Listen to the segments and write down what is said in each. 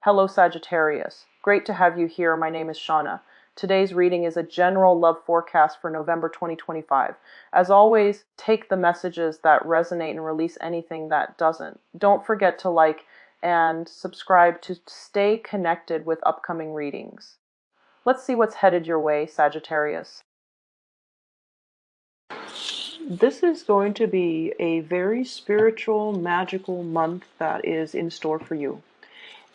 Hello Sagittarius. Great to have you here. My name is Shauna. Today's reading is a general love forecast for November 2025. As always, take the messages that resonate and release anything that doesn't. Don't forget to like and subscribe to stay connected with upcoming readings. Let's see what's headed your way, Sagittarius. This is going to be a very spiritual, magical month that is in store for you.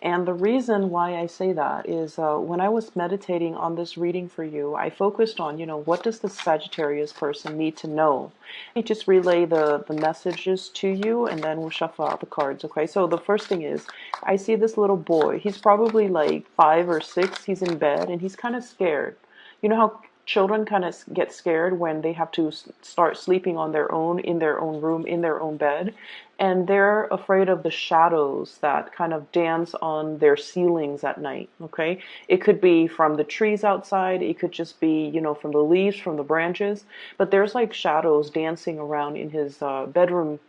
And the reason why I say that is when I was meditating on this reading for you, I focused on, what does the Sagittarius person need to know? I just relay the messages to you, and then we'll shuffle out the cards, okay? So the first thing is, I see this little boy. He's probably like 5 or 6. He's in bed, and he's kind of scared. You know how children kind of get scared when they have to start sleeping on their own, in their own room, in their own bed, and they're afraid of the shadows that kind of dance on their ceilings at night. Okay, it could be from the trees outside, it could just be from the leaves, from the branches, but there's like shadows dancing around in his bedroom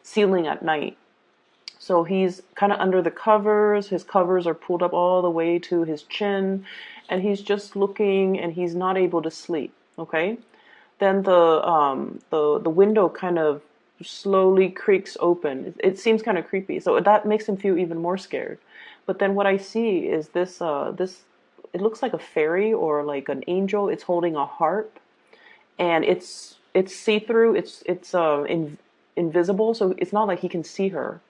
ceiling at night. So he's kind of under the covers. His covers are pulled up all the way to his chin, and he's just looking, and he's not able to sleep. Okay, then the window kind of slowly creaks open. It seems kind of creepy, so that makes him feel even more scared. But then what I see is this it looks like a fairy or like an angel. It's holding a harp, and it's see-through. It's invisible, so it's not like he can see her,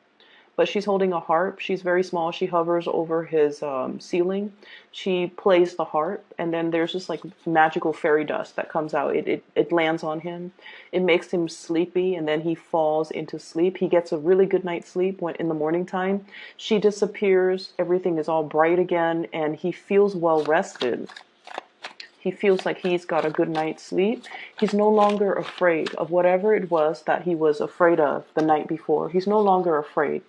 but she's holding a harp. She's very small. She hovers over his ceiling. She plays the harp, and then there's just like magical fairy dust that comes out. It lands on him. It makes him sleepy, and then he falls into sleep. He gets a really good night's sleep when in the morning time. She disappears. Everything is all bright again, and he feels well rested. He feels like he's got a good night's sleep. He's no longer afraid of whatever it was that he was afraid of the night before. He's no longer afraid.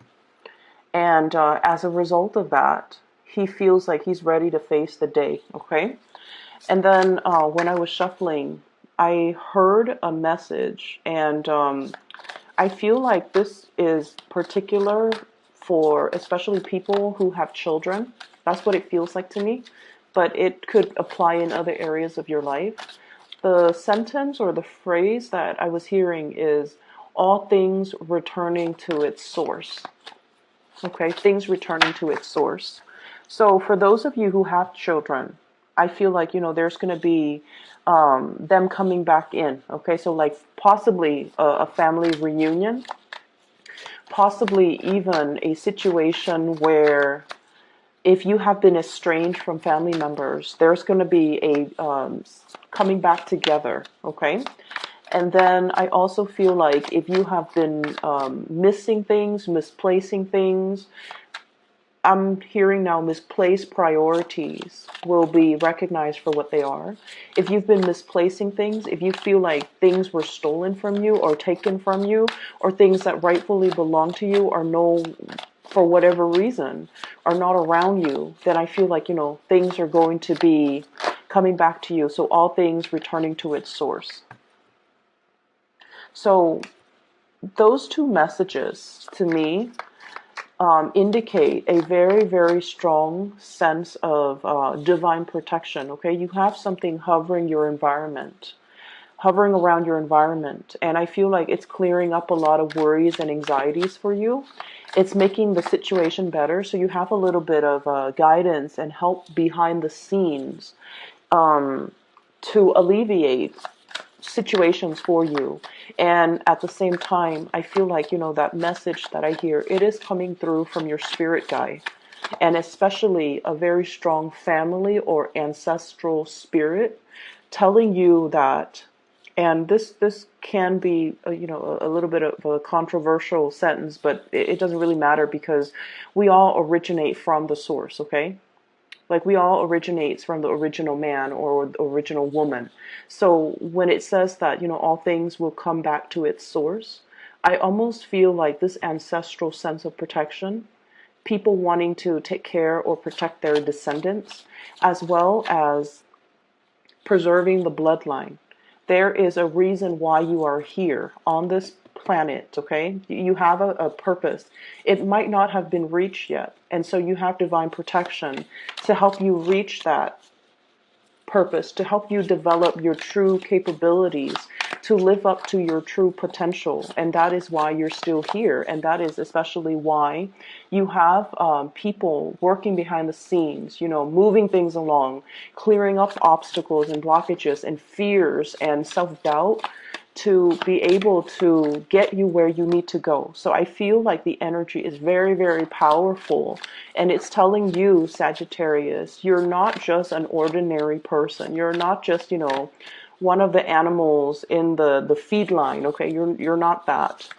And as a result of that, he feels like he's ready to face the day, okay? And then when I was shuffling, I heard a message, and I feel like this is particular for especially people who have children. That's what it feels like to me, but it could apply in other areas of your life. The sentence or the phrase that I was hearing is, all things returning to its source. Okay, things returning to its source. So for those of you who have children, I feel like, there's going to be them coming back in. Okay, so like possibly a family reunion, possibly even a situation where if you have been estranged from family members, there's going to be a coming back together. Okay. And then I also feel like if you have been missing things, misplacing things, I'm hearing now misplaced priorities will be recognized for what they are. If you've been misplacing things, if you feel like things were stolen from you or taken from you, or things that rightfully belong to you are for whatever reason, are not around you, then I feel like, things are going to be coming back to you. So all things returning to its source. So those two messages to me indicate a very, very strong sense of divine protection. Okay, you have something hovering around your environment, and I feel like it's clearing up a lot of worries and anxieties for you. It's making the situation better, so you have a little bit of guidance and help behind the scenes to alleviate situations for you. And at the same time, I feel like, that message that I hear, it is coming through from your spirit guide, and especially a very strong family or ancestral spirit telling you that. And this can be a little bit of a controversial sentence, but it doesn't really matter, because we all originate from the source. Okay, like we all originates from the original man or the original woman. So when it says that, all things will come back to its source, I almost feel like this ancestral sense of protection, people wanting to take care or protect their descendants, as well as preserving the bloodline. There is a reason why you are here on this planet, okay? You have a purpose. It might not have been reached yet. And so you have divine protection to help you reach that purpose, to help you develop your true capabilities, to live up to your true potential. And that is why you're still here. And that is especially why you have people working behind the scenes, you know, moving things along, clearing up obstacles and blockages and fears and self-doubt to be able to get you where you need to go. So I feel like the energy is very, very powerful. And it's telling you, Sagittarius, you're not just an ordinary person. You're not just, you know, one of the animals in the feed line. Okay, you're not that.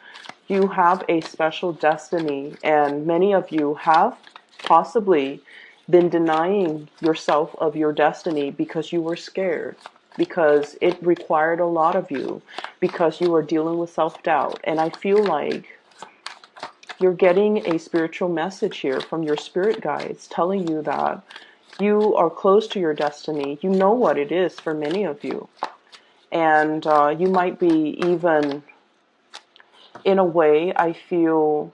You have a special destiny, and many of you have possibly been denying yourself of your destiny because you were scared, because it required a lot of you, because you are dealing with self-doubt. And I feel like you're getting a spiritual message here from your spirit guides telling you that you are close to your destiny. You know what it is for many of you. And you might be even, in a way, I feel,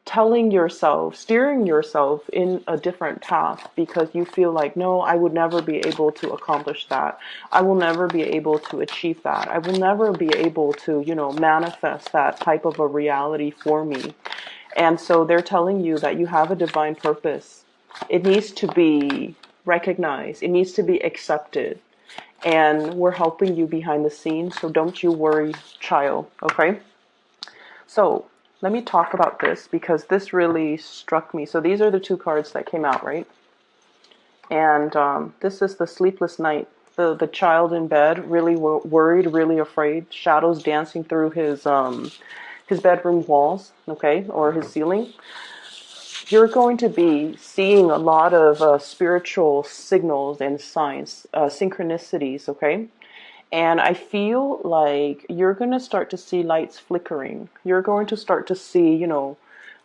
telling yourself, steering yourself in a different path because you feel like, no, I would never be able to accomplish that. I will never be able to achieve that. I will never be able to, you know, manifest that type of a reality for me. And so they're telling you that you have a divine purpose. It needs to be recognized. It needs to be accepted. And we're helping you behind the scenes. So don't you worry, child. Okay? So let me talk about this because this really struck me. So these are the two cards that came out, right? And this is the sleepless night. The child in bed, really worried, really afraid. Shadows dancing through his bedroom walls, okay, or his ceiling. You're going to be seeing a lot of spiritual signals and signs, synchronicities, okay? And I feel like you're going to start to see lights flickering. You're going to start to see, you know,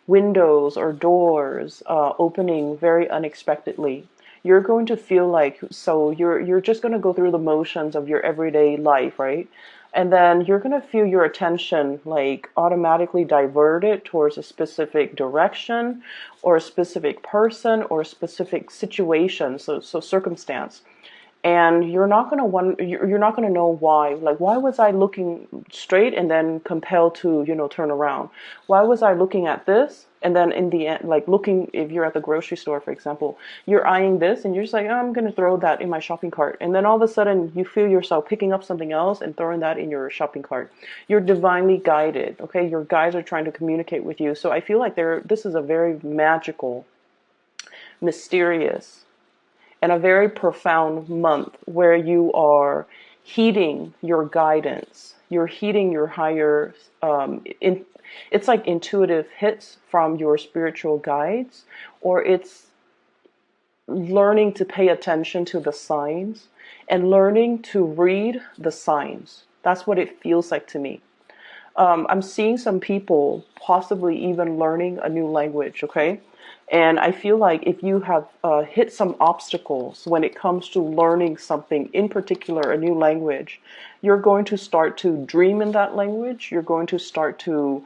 windows or doors opening very unexpectedly. You're going to feel like, so you're just going to go through the motions of your everyday life, right? And then you're going to feel your attention like automatically diverted towards a specific direction or a specific person or a specific situation, so circumstance. And you're not going to you're not going to know why. Like, why was I looking straight and then compelled to, you know, turn around? Why was I looking at this and then in the end, like looking, if you're at the grocery store, for example, you're eyeing this and you're just like, oh, I'm going to throw that in my shopping cart. And then all of a sudden you feel yourself picking up something else and throwing that in your shopping cart. You're divinely guided. Okay. Your guides are trying to communicate with you. So I feel like this is a very magical, mysterious, and a very profound month where you are heeding your guidance. You're heeding your higher, it's like intuitive hits from your spiritual guides, or it's learning to pay attention to the signs and learning to read the signs. That's what it feels like to me. I'm seeing some people possibly even learning a new language, okay? And I feel like if you have hit some obstacles when it comes to learning something, in particular a new language, you're going to start to dream in that language. You're going to start to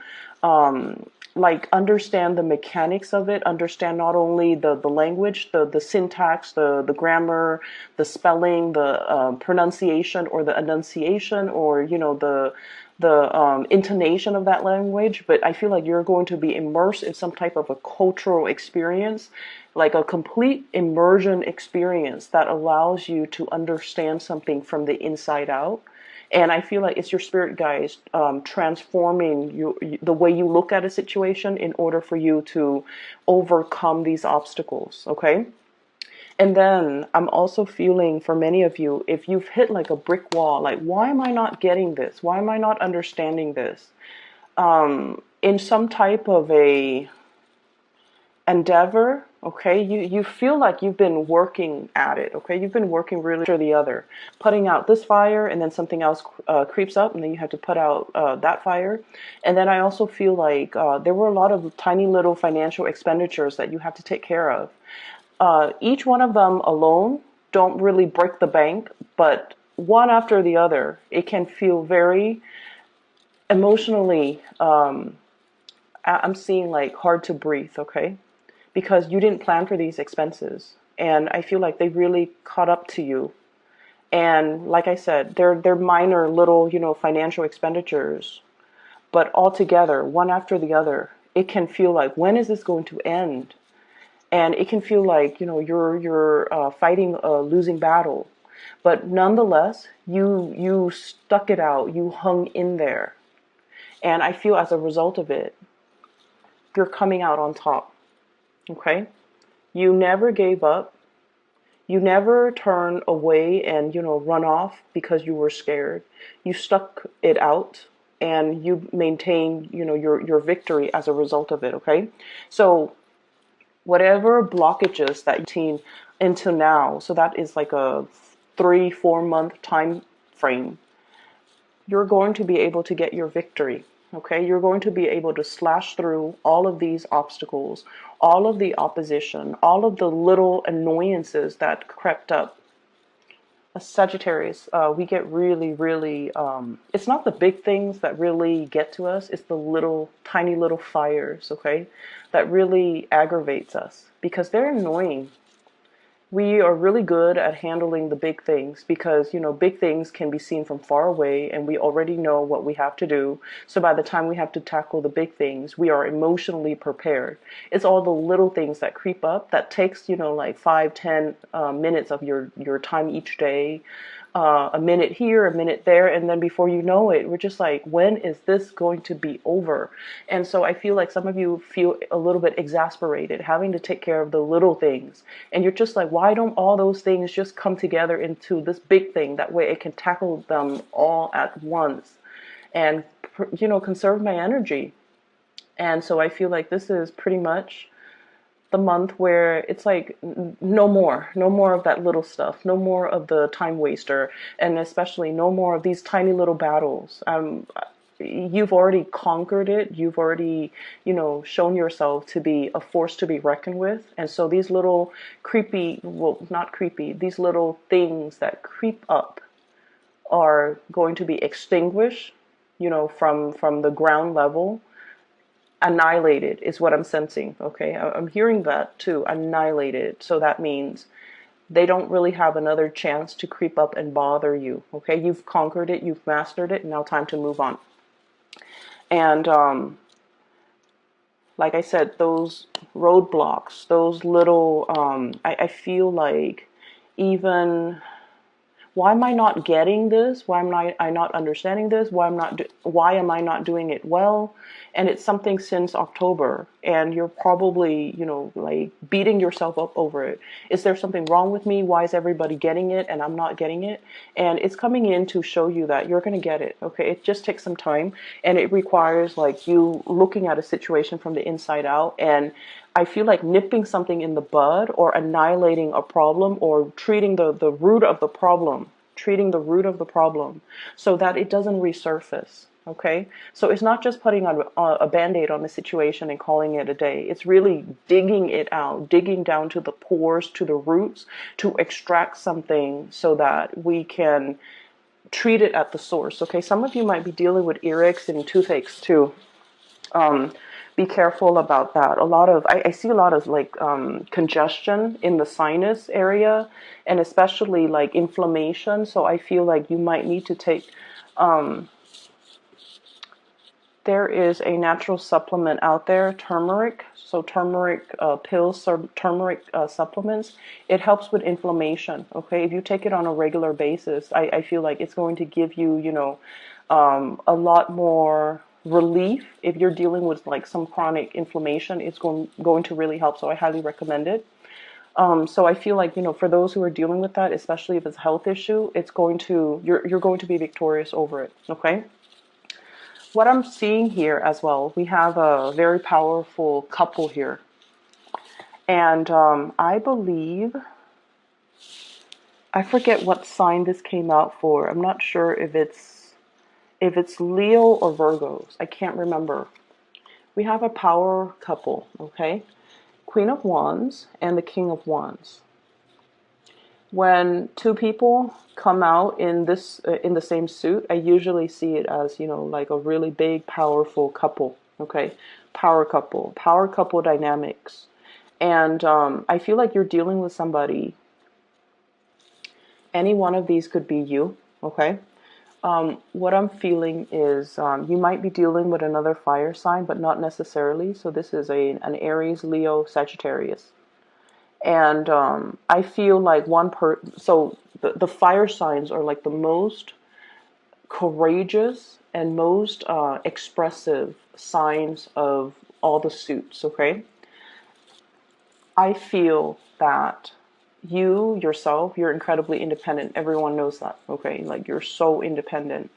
like understand the mechanics of it, understand not only the language, the syntax, the grammar, the spelling, the pronunciation or the enunciation, or, you know, the intonation of that language, but I feel like you're going to be immersed in some type of a cultural experience, like a complete immersion experience that allows you to understand something from the inside out. And I feel like it's your spirit guides transforming the way you look at a situation in order for you to overcome these obstacles, okay? And then I'm also feeling for many of you, if you've hit like a brick wall, like, why am I not getting this? Why am I not understanding this? In some type of a endeavor, okay, you feel like you've been working at it, okay? You've been working really or the other, putting out this fire, and then something else creeps up, and then you have to put out that fire. And then I also feel like there were a lot of tiny little financial expenditures that you have to take care of. Each one of them alone don't really break the bank, but one after the other, it can feel very emotionally, I'm seeing like hard to breathe, okay? Because you didn't plan for these expenses. And I feel like they really caught up to you. And like I said, they're minor little, financial expenditures, but all together, one after the other, it can feel like, when is this going to end? And it can feel like, you're fighting a losing battle. But nonetheless, you stuck it out, you hung in there. And I feel as a result of it, you're coming out on top. Okay? You never gave up. You never turned away and, run off because you were scared. You stuck it out and you maintained, your victory as a result of it, okay? So whatever blockages that you've seen until now, so that is like a 3-4 month time frame, you're going to be able to get your victory. Okay, you're going to be able to slash through all of these obstacles, all of the opposition, all of the little annoyances that crept up. A Sagittarius, we get really, really, it's not the big things that really get to us, it's the little, tiny little fires, okay, that really aggravates us because they're annoying. We are really good at handling the big things because, big things can be seen from far away and we already know what we have to do. So by the time we have to tackle the big things, we are emotionally prepared. It's all the little things that creep up that takes, like 5-10 minutes of your time each day. A minute here, a minute there, and then before you know it, we're just like, when is this going to be over? And so I feel like some of you feel a little bit exasperated having to take care of the little things. And you're just like, why don't all those things just come together into this big thing? That way it can tackle them all at once and, conserve my energy. And so I feel like this is pretty much the month where it's like, no more of that little stuff, no more of the time waster, and especially no more of these tiny little battles. You've already conquered it. You've already, shown yourself to be a force to be reckoned with. And so these little not creepy, these little things that creep up are going to be extinguished, from the ground level. Annihilated is what I'm sensing. Okay, I'm hearing that too. Annihilated. So that means they don't really have another chance to creep up and bother you. Okay, you've conquered it, you've mastered it. Now time to move on. And like I said, those roadblocks, those little, I feel like, even, why am I not getting this? Why am I not understanding this? Why am I not doing it well? And it's something since October, and you're probably, like beating yourself up over it. Is there something wrong with me? Why is everybody getting it and I'm not getting it? And it's coming in to show you that you're going to get it. Okay, it just takes some time, and it requires like you looking at a situation from the inside out. And I feel like nipping something in the bud or annihilating a problem or treating the root of the problem, so that it doesn't resurface. Okay, so it's not just putting on a band-aid on the situation and calling it a day. It's really digging it out, digging down to the pores, to the roots, to extract something so that we can treat it at the source. Okay, some of you might be dealing with earaches and toothaches too. Be careful about that. I see a lot of like congestion in the sinus area, and especially like inflammation. So I feel like you might need to take, there is a natural supplement out there, turmeric. So turmeric pills or turmeric supplements. It helps with inflammation. Okay, if you take it on a regular basis, I feel like it's going to give you, a lot more relief. If you're dealing with like some chronic inflammation, it's going to really help. So I highly recommend it. So I feel like, for those who are dealing with that, especially if it's a health issue, you're going to be victorious over it. Okay. What I'm seeing here as well, we have a very powerful couple here. And I believe, I forget what sign this came out for. I'm not sure if it's Leo or Virgos. I can't remember. We have a power couple, okay? Queen of Wands and the King of Wands. When two people come out in this in the same suit, I usually see it as, you know, like a really big, powerful couple. Okay, power couple dynamics, and I feel like you're dealing with somebody. Any one of these could be you. Okay. What I'm feeling is you might be dealing with another fire sign, but not necessarily. So this is an Aries, Leo, Sagittarius. And I feel like so the fire signs are like the most courageous and most expressive signs of all the suits, okay? I feel that you yourself, you're incredibly independent. Everyone knows that, okay? Like you're so independent.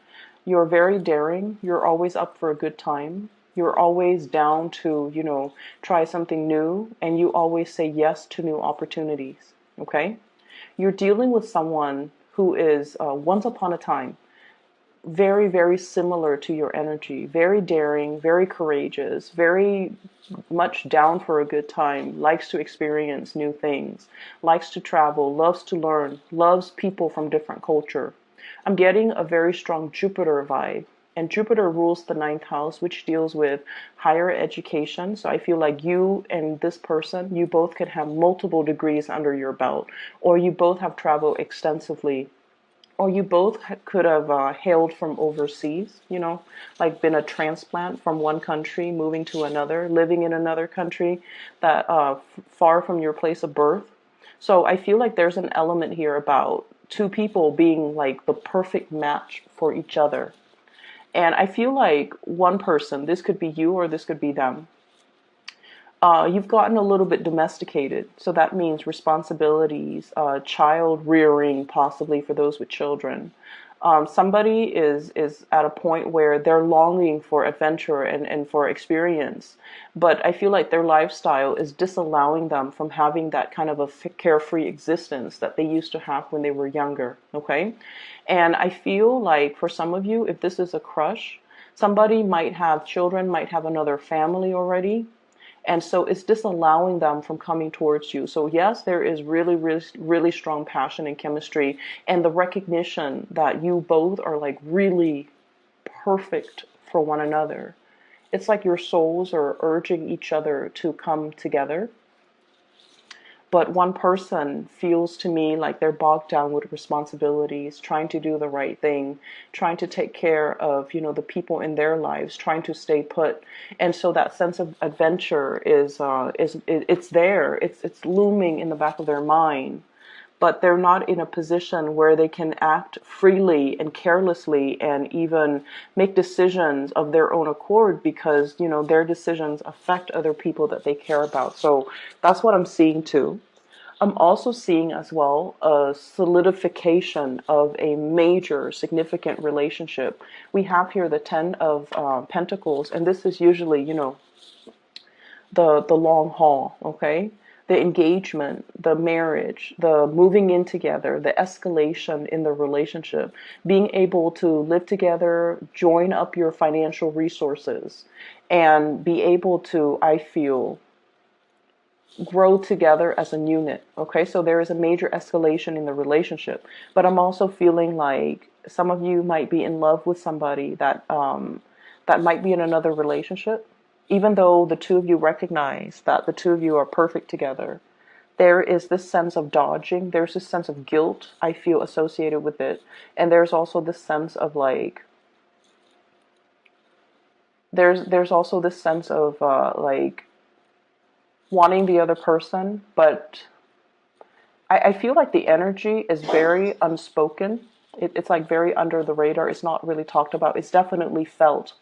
You're very daring. You're always up for a good time. You're always down to, you know, try something new, and you always say yes to new opportunities, okay? You're dealing with someone who is once upon a time very, very similar to your energy, very daring, very courageous, very much down for a good time, likes to experience new things, likes to travel, loves to learn, loves people from different culture. I'm getting a very strong Jupiter vibe. And Jupiter rules the ninth house, which deals with higher education. So I feel like you and this person, you both could have multiple degrees under your belt, or you both have traveled extensively, or you both could have hailed from overseas, you know, like been a transplant from one country, moving to another, living in another country that far from your place of birth. So I feel like there's an element here about two people being like the perfect match for each other. And I feel like one person, this could be you or this could be them, you've gotten a little bit domesticated. So that means responsibilities, child rearing, possibly for those with children. Somebody is at a point where they're longing for adventure and for experience. But I feel like their lifestyle is disallowing them from having that kind of a carefree existence that they used to have when they were younger. Okay. And I feel like for some of you, if this is a crush, somebody might have children, might have another family already, and so it's disallowing them from coming towards you. So yes, there is really, really, really strong passion and chemistry, and the recognition that you both are like really perfect for one another. It's like your souls are urging each other to come together. But one person feels to me like they're bogged down with responsibilities, trying to do the right thing, trying to take care of, you know, the people in their lives, trying to stay put. And so that sense of adventure it's there. It's looming in the back of their mind, but they're not in a position where they can act freely and carelessly and even make decisions of their own accord, because, you know, their decisions affect other people that they care about. So that's what I'm seeing too. I'm also seeing as well a solidification of a major significant relationship. We have here the Ten of Pentacles, and this is usually, you know, the long haul, okay? The engagement, the marriage, the moving in together, the escalation in the relationship, being able to live together, join up your financial resources, and be able to, I feel, grow together as a unit. Okay, so there is a major escalation in the relationship, but I'm also feeling like some of you might be in love with somebody that might be in another relationship, even though the two of you recognize that the two of you are perfect together. There is this sense of dodging. There's this sense of guilt I feel associated with it, and there's also this sense of like there's also this sense of like wanting the other person, but I feel like the energy is very unspoken. It's like very under the radar. It's not really talked about. It's definitely felt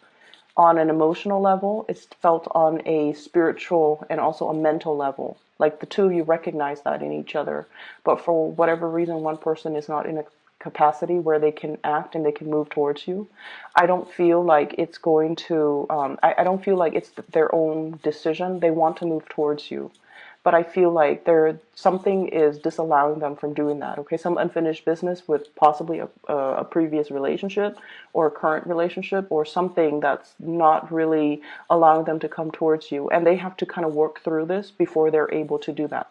on an emotional level. It's felt on a spiritual and also a mental level. Like the two of you recognize that in each other. But for whatever reason, one person is not in a capacity where they can act and they can move towards you. I don't feel like it's going to, I don't feel like it's their own decision. They want to move towards you, but I feel like something is disallowing them from doing that. Okay, some unfinished business with possibly a previous relationship or a current relationship, or something that's not really allowing them to come towards you, and they have to kind of work through this before they're able to do that.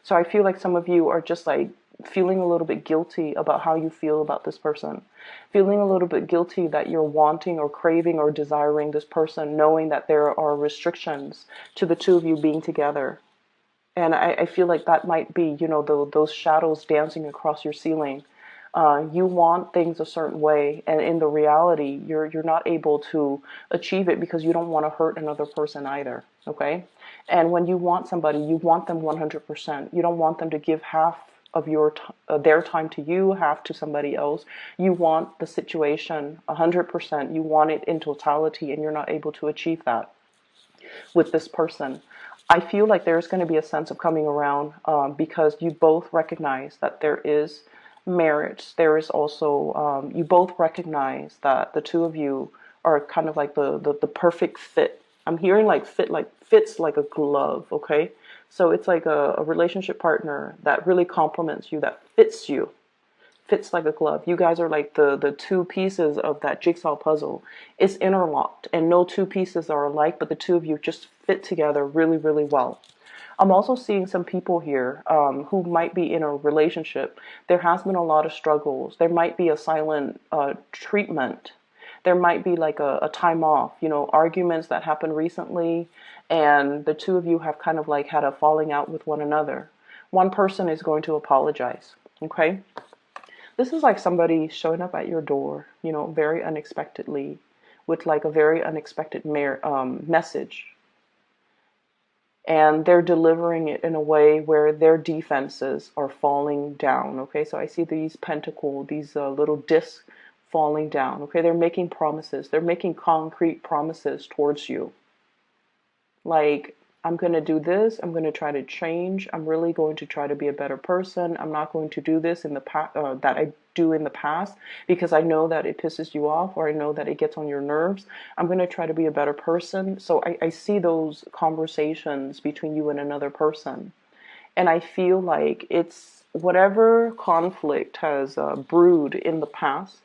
So I feel like some of you are just like feeling a little bit guilty about how you feel about this person, feeling a little bit guilty that you're wanting or craving or desiring this person, knowing that there are restrictions to the two of you being together. And I feel like that might be, those shadows dancing across your ceiling. You want things a certain way, and in the reality, you're not able to achieve it because you don't want to hurt another person either. Okay, and when you want somebody, you want them 100%. You don't want them to give half of their time to you, half to somebody else. You want the situation 100%. You want it in totality, and you're not able to achieve that with this person. I feel like there's going to be a sense of coming around because you both recognize that there is marriage. There is also, you both recognize that the two of you are kind of like the perfect fit. I'm hearing like fits like a glove, okay? So it's like a relationship partner that really complements you, that fits like a glove. You guys are like the two pieces of that jigsaw puzzle. It's interlocked and no two pieces are alike, but the two of you just fit together really, really well. I'm also seeing some people here who might be in a relationship. There has been a lot of struggles. There might be a silent treatment. There might be like a time off, arguments that happened recently, and the two of you have kind of like had a falling out with one another. One person is going to apologize, okay? This is like somebody showing up at your door, very unexpectedly with like a very unexpected message. And they're delivering it in a way where their defenses are falling down. Okay, so I see these pentacles, these little discs falling down. Okay, they're making promises. They're making concrete promises towards you. Like, I'm going to do this. I'm going to try to change. I'm really going to try to be a better person. I'm not going to do this in the that I do in the past because I know that it pisses you off or I know that it gets on your nerves. I'm going to try to be a better person. So I see those conversations between you and another person. And I feel like it's whatever conflict has brewed in the past.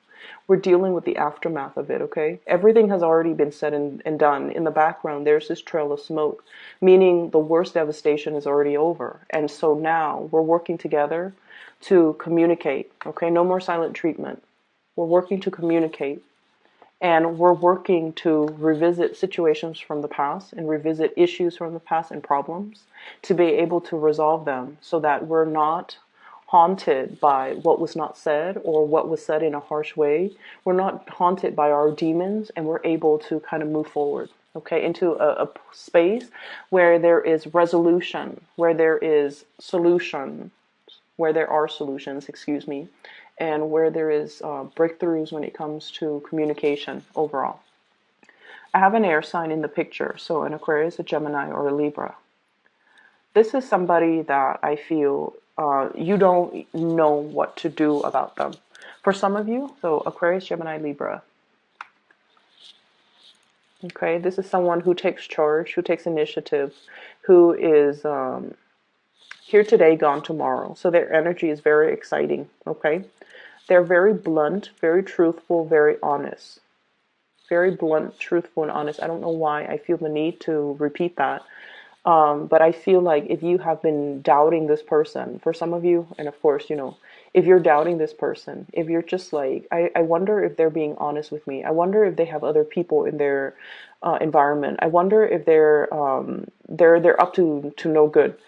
We're dealing with the aftermath of it, okay? Everything has already been said and done. In the background, there's this trail of smoke, meaning the worst devastation is already over. And so now we're working together to communicate, okay? No more silent treatment. We're working to communicate. And we're working to revisit situations from the past and revisit issues from the past and problems to be able to resolve them so that we're not haunted by what was not said or what was said in a harsh way. We're not haunted by our demons and we're able to kind of move forward, okay, into a space where there is resolution, where there is solution, where there are solutions, excuse me, and where there is breakthroughs when it comes to communication overall. I have an air sign in the picture, so an Aquarius, a Gemini, or a Libra. This is somebody that I feel you don't know what to do about them. For some of you, so Aquarius, Gemini, Libra. Okay, this is someone who takes charge, who takes initiative, who is here today, gone tomorrow. So their energy is very exciting, okay? They're very blunt, very truthful, very honest. Very blunt, truthful, and honest. I don't know why I feel the need to repeat that. But I feel like if you have been doubting this person, for some of you, and of course, if you're doubting this person, if you're just like, I wonder if they're being honest with me. I wonder if they have other people in their environment. I wonder if they're up to no good.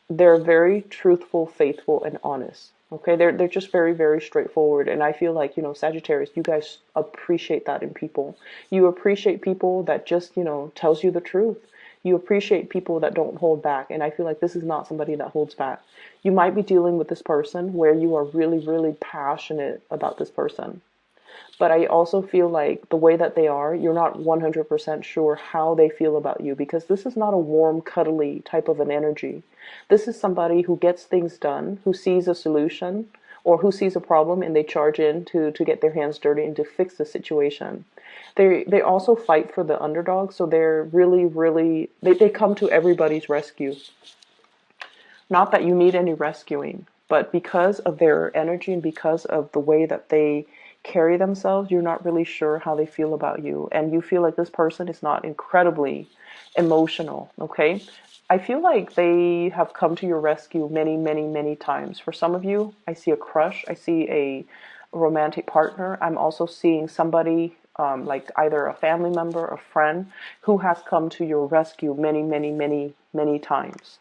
They're very truthful, faithful, and honest. Okay, they're just very, very straightforward. And I feel like, Sagittarius, you guys appreciate that in people. You appreciate people that just, tells you the truth. You appreciate people that don't hold back. And I feel like this is not somebody that holds back. You might be dealing with this person where you are really, really passionate about this person. But I also feel like the way that they are, you're not 100% sure how they feel about you because this is not a warm, cuddly type of an energy. This is somebody who gets things done, who sees a solution, or who sees a problem and they charge in to get their hands dirty and to fix the situation. They also fight for the underdog, so they're really, really, they come to everybody's rescue. Not that you need any rescuing, but because of their energy and because of the way that they carry themselves, you're not really sure how they feel about you. And you feel like this person is not incredibly emotional, okay? I feel like they have come to your rescue many, many, many times. For some of you, I see a crush, I see a romantic partner. I'm also seeing somebody like either a family member, a friend, who has come to your rescue many, many, many, many times.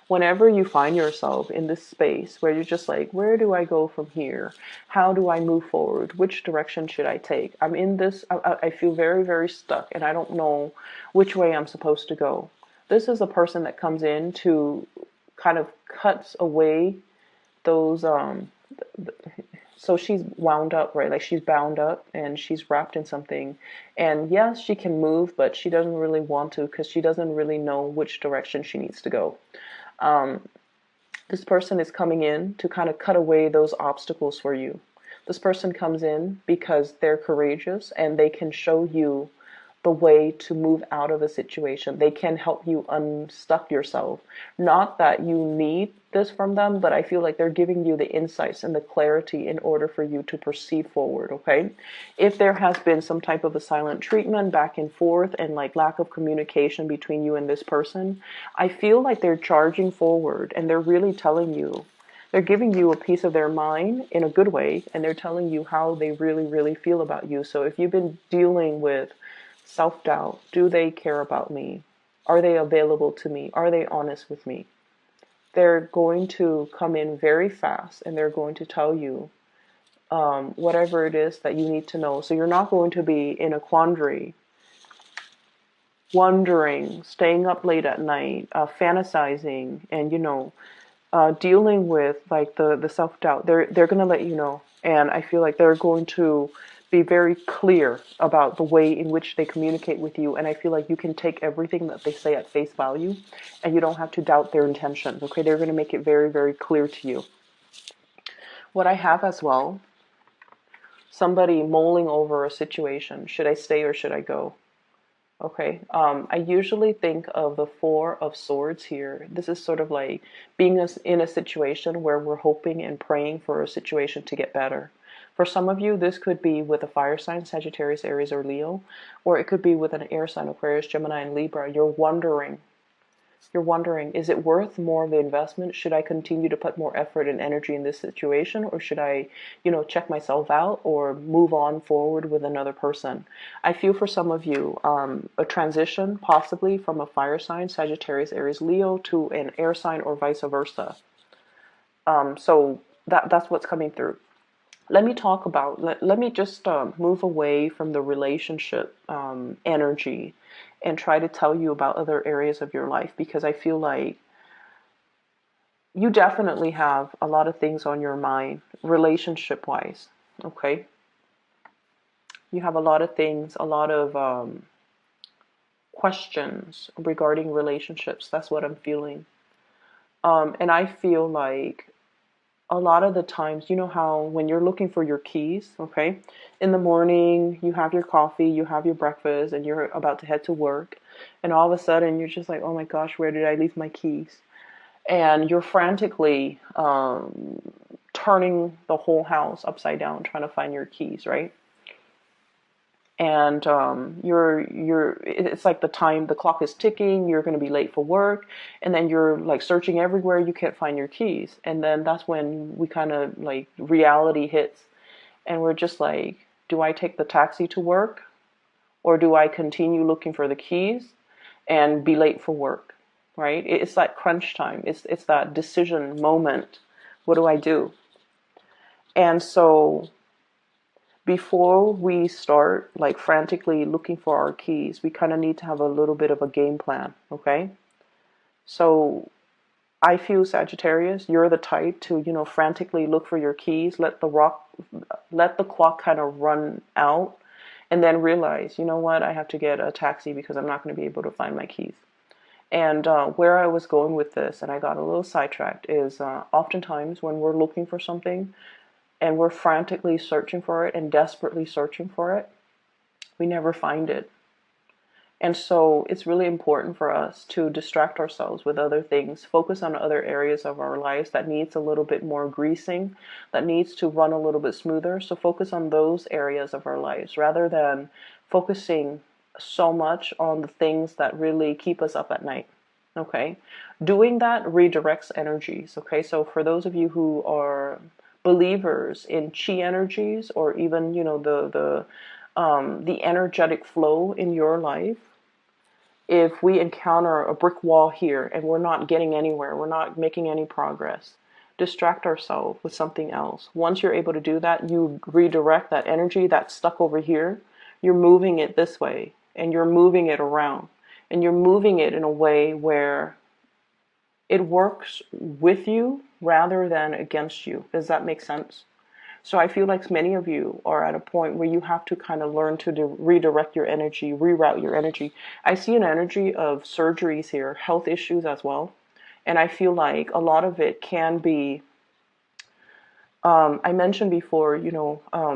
Whenever you find yourself in this space where you're just like, where do I go from here? How do I move forward? Which direction should I take? I'm in this, I feel very, very stuck and I don't know which way I'm supposed to go. This is a person that comes in to kind of cuts away those, so she's wound up, right? Like she's bound up and she's wrapped in something. And yes, she can move, but she doesn't really want to because she doesn't really know which direction she needs to go. This person is coming in to kind of cut away those obstacles for you. This person comes in because they're courageous and they can show you the way to move out of a situation. They can help you unstuck yourself. Not that you need this from them, but I feel like they're giving you the insights and the clarity in order for you to proceed forward, okay? If there has been some type of a silent treatment back and forth and like lack of communication between you and this person, I feel like they're charging forward and they're really telling you, they're giving you a piece of their mind in a good way, and they're telling you how they really, really feel about you. So if you've been dealing with self-doubt, do they care about me? Are they available to me? Are they honest with me? They're going to come in very fast and they're going to tell you whatever it is that you need to know. So you're not going to be in a quandary, wondering, staying up late at night, fantasizing, and dealing with like the self-doubt. They're going to let you know, and I feel like they're going to be very clear about the way in which they communicate with you, and I feel like you can take everything that they say at face value and you don't have to doubt their intentions. Okay, they're going to make it very, very clear to you. What I have as well, somebody mulling over a situation. Should I stay or should I go? Okay, I usually think of the Four of Swords here. This is sort of like being in a situation where we're hoping and praying for a situation to get better. For some of you, this could be with a fire sign, Sagittarius, Aries, or Leo, or it could be with an air sign, Aquarius, Gemini, and Libra. You're wondering, is it worth more of the investment? Should I continue to put more effort and energy in this situation? Or should I, check myself out or move on forward with another person? I feel for some of you, a transition possibly from a fire sign, Sagittarius, Aries, Leo, to an air sign or vice versa. So that's what's coming through. Let me talk about, let me just move away from the relationship energy and try to tell you about other areas of your life, because I feel like you definitely have a lot of things on your mind relationship wise. Okay, you have a lot of things, a lot of questions regarding relationships. That's what I'm feeling. And I feel like a lot of the times, you know how when you're looking for your keys, okay, in the morning, you have your coffee, you have your breakfast, and you're about to head to work, and all of a sudden you're just like, oh my gosh, where did I leave my keys? And you're frantically turning the whole house upside down trying to find your keys, right? And it's like the clock is ticking, you're going to be late for work, and then you're like searching everywhere, you can't find your keys. And then that's when we kind of like reality hits, and we're just like, do I take the taxi to work, or do I continue looking for the keys and be late for work? Right? It's that crunch time, it's that decision moment. What do I do? And so before we start like frantically looking for our keys, we kind of need to have a little bit of a game plan, okay? So I feel, Sagittarius, you're the type to, frantically look for your keys, let the clock kind of run out, and then realize, you know what, I have to get a taxi because I'm not going to be able to find my keys. And where I was going with this, and I got a little sidetracked, is oftentimes when we're looking for something, and we're frantically searching for it and desperately searching for it, we never find it. And so it's really important for us to distract ourselves with other things, focus on other areas of our lives that needs a little bit more greasing, that needs to run a little bit smoother. So focus on those areas of our lives rather than focusing so much on the things that really keep us up at night. Okay. Doing that redirects energies. Okay. So for those of you who are believers in chi energies, or even, the energetic flow in your life, if we encounter a brick wall here and we're not getting anywhere, we're not making any progress, distract ourselves with something else. Once you're able to do that, you redirect that energy that's stuck over here. You're moving it this way, and you're moving it around, and you're moving it in a way where it works with you rather than against you. Does that make sense? So I feel like many of you are at a point where you have to kind of learn to redirect your energy, reroute your energy. I see an energy of surgeries here, health issues as well. And I feel like a lot of it can be, I mentioned before,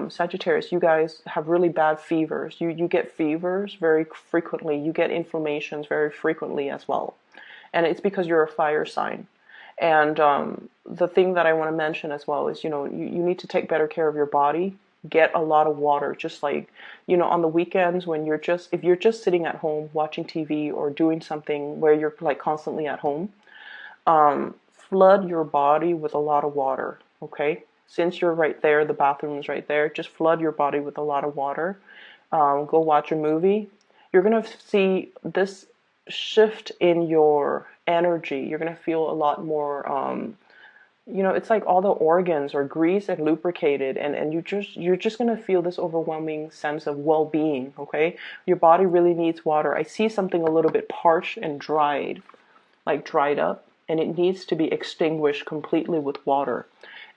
Sagittarius, you guys have really bad fevers. You get fevers very frequently. You get inflammations very frequently as well. And it's because you're a fire sign. And the thing that I want to mention as well is, you need to take better care of your body. Get a lot of water. Just like, on the weekends when if you're just sitting at home watching TV or doing something where you're like constantly at home, flood your body with a lot of water. Okay. Since you're right there, the bathroom is right there, just flood your body with a lot of water. Go watch a movie. You're going to see this shift in your energy. You're going to feel a lot more, it's like all the organs are greased and lubricated, and you're just going to feel this overwhelming sense of well-being. Okay. Your body really needs water. I see something a little bit parched and dried, like dried up, and it needs to be extinguished completely with water.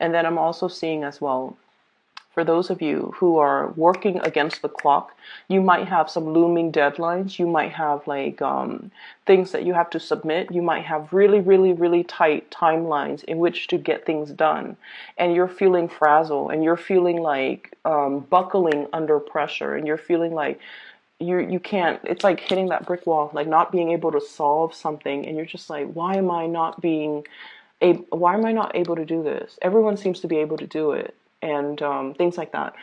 And then I'm also seeing as well, for those of you who are working against the clock, you might have some looming deadlines. You might have like things that you have to submit. You might have really, really, really tight timelines in which to get things done. And you're feeling frazzled, and you're feeling like buckling under pressure, and you're feeling like you can't, it's like hitting that brick wall, like not being able to solve something. And you're just like, why am I not able to do this? Everyone seems to be able to do it, and things like that.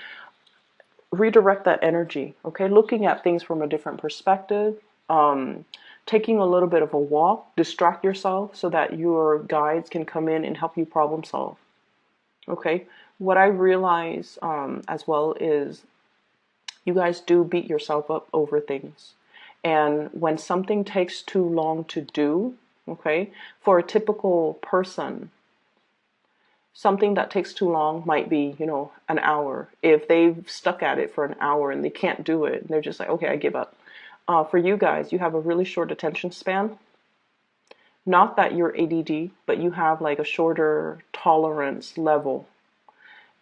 Redirect that energy, okay? Looking at things from a different perspective, taking a little bit of a walk, distract yourself so that your guides can come in and help you problem solve, okay? What I realize as well is you guys do beat yourself up over things. And when something takes too long to do, okay, for a typical person, something that takes too long might be, an hour. If they've stuck at it for an hour and they can't do it, they're just like, okay, I give up. For you guys, you have a really short attention span. Not that you're ADD, but you have like a shorter tolerance level.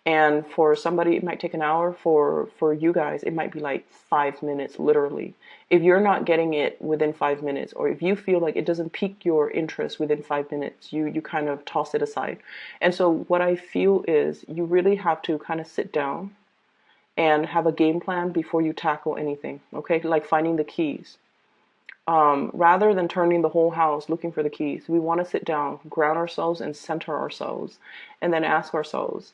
And for somebody, it might take an hour. For you guys, it might be like 5 minutes, literally. If you're not getting it within 5 minutes, or if you feel like it doesn't pique your interest within 5 minutes, you kind of toss it aside. And so what I feel is you really have to kind of sit down and have a game plan before you tackle anything, okay? Like finding the keys. Rather than turning the whole house looking for the keys, we want to sit down, ground ourselves, and center ourselves, and then ask ourselves,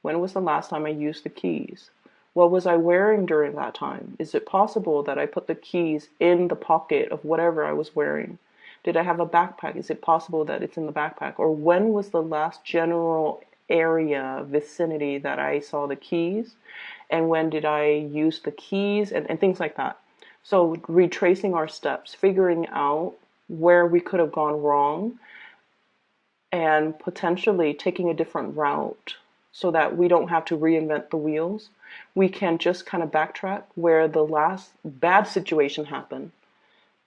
when was the last time I used the keys? What was I wearing during that time? Is it possible that I put the keys in the pocket of whatever I was wearing? Did I have a backpack? Is it possible that it's in the backpack? Or when was the last general area, vicinity that I saw the keys? And when did I use the keys? And things like that. So retracing our steps, figuring out where we could have gone wrong, and potentially taking a different route, so that we don't have to reinvent the wheels. We can just kind of backtrack where the last bad situation happened,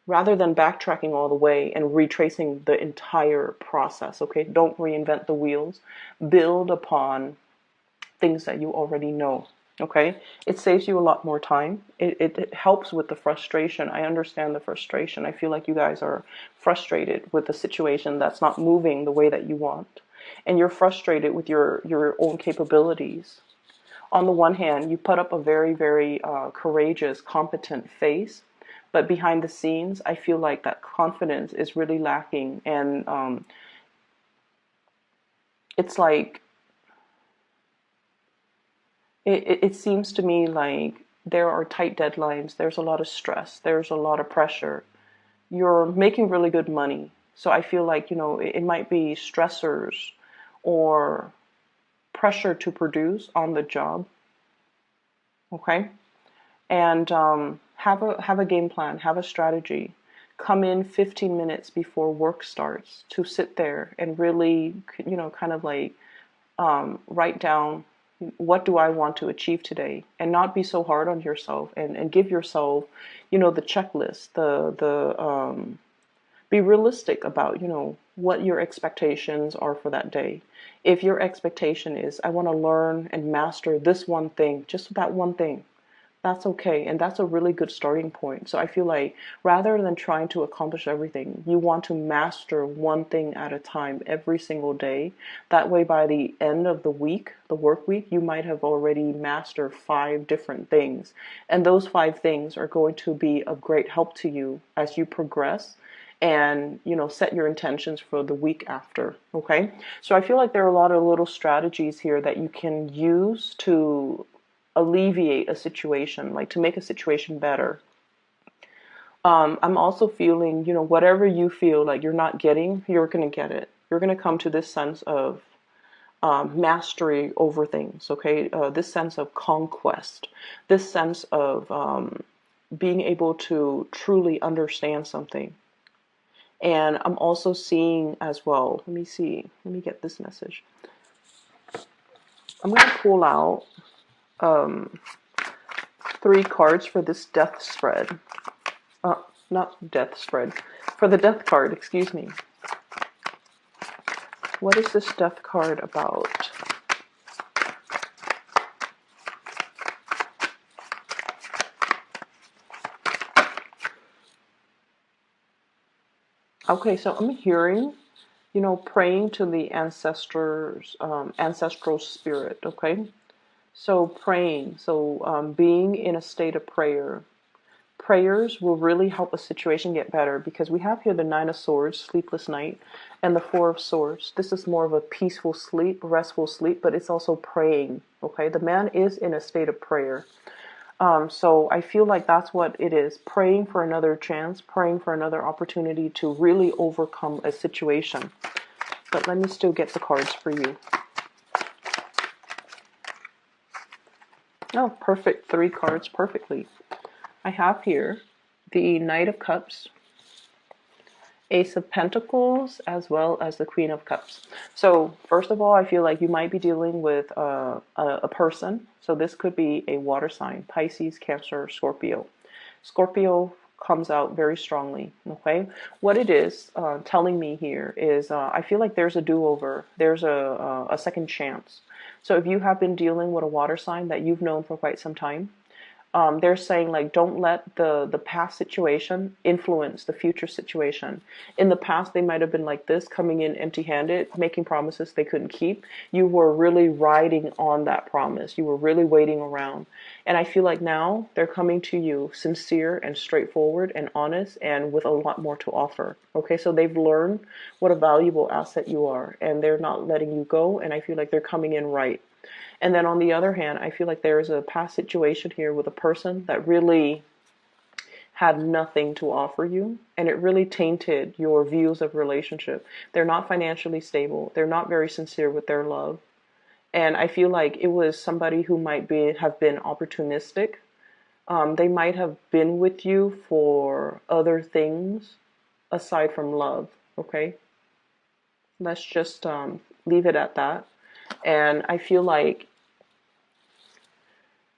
rather than backtracking all the way and retracing the entire process, okay? Don't reinvent the wheels. Build upon things that you already know, okay? It saves you a lot more time. It helps with the frustration. I understand the frustration. I feel like you guys are frustrated with the situation that's not moving the way that you want. And you're frustrated with your own capabilities. On the one hand, you put up a very, very courageous, competent face, but behind the scenes, I feel like that confidence is really lacking. And it's like, it seems to me like there are tight deadlines, there's a lot of stress, there's a lot of pressure. You're making really good money. So I feel like, it might be stressors or pressure to produce on the job. Okay. And have a game plan, have a strategy. Come in 15 minutes before work starts to sit there and really, kind of like write down, what do I want to achieve today, and not be so hard on yourself, and give yourself, the checklist, be realistic about, what your expectations are for that day. If your expectation is, I want to learn and master this one thing, just that one thing, that's okay. And that's a really good starting point. So I feel like rather than trying to accomplish everything, you want to master one thing at a time every single day. That way, by the end of the week, the work week, you might have already mastered 5 different things. And those 5 things are going to be of great help to you as you progress and, set your intentions for the week after. Okay. So I feel like there are a lot of little strategies here that you can use to alleviate a situation, like to make a situation better. I'm also feeling, whatever you feel like you're not getting, you're going to get it. You're going to come to this sense of mastery over things, okay? This sense of conquest, this sense of being able to truly understand something. And I'm also seeing as well, let me get this message. I'm going to pull out 3 cards for this death spread. Not death spread. For the death card, excuse me. What is this death card about? Okay, so I'm hearing, praying to the ancestors, ancestral spirit, okay? So praying, so being in a state of prayer. Prayers will really help a situation get better, because we have here the 9 of Swords, sleepless night, and the 4 of Swords. This is more of a peaceful sleep, restful sleep, but it's also praying, okay? The man is in a state of prayer. So I feel like that's what it is, praying for another chance, praying for another opportunity to really overcome a situation. But let me still get the cards for you. Oh, perfect. 3 cards perfectly. I have here the Knight of Cups, Ace of Pentacles, as well as the Queen of Cups. So first of all, I feel like you might be dealing with a person. So this could be a water sign, Pisces, Cancer, Scorpio. Scorpio comes out very strongly, okay? What it is telling me here is I feel like there's a do-over. There's a second chance. So if you have been dealing with a water sign that you've known for quite some time, they're saying, like, don't let the past situation influence the future situation. In the past, they might have been like this, coming in empty-handed, making promises they couldn't keep. You were really riding on that promise. You were really waiting around. And I feel like now they're coming to you sincere and straightforward and honest and with a lot more to offer. Okay, so they've learned what a valuable asset you are, and they're not letting you go, and I feel like they're coming in right. And then on the other hand, I feel like there is a past situation here with a person that really had nothing to offer you, and it really tainted your views of relationship. They're not financially stable. They're not very sincere with their love. And I feel like it was somebody who might have been opportunistic. They might have been with you for other things aside from love, okay? Let's just leave it at that. And I feel like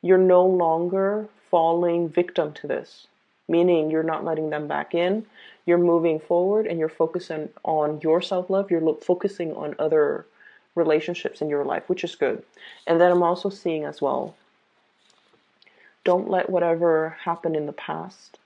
you're no longer falling victim to this, meaning you're not letting them back in. You're moving forward and you're focusing on your self-love. You're focusing on other relationships in your life, which is good. And then I'm also seeing as well, don't let whatever happened in the past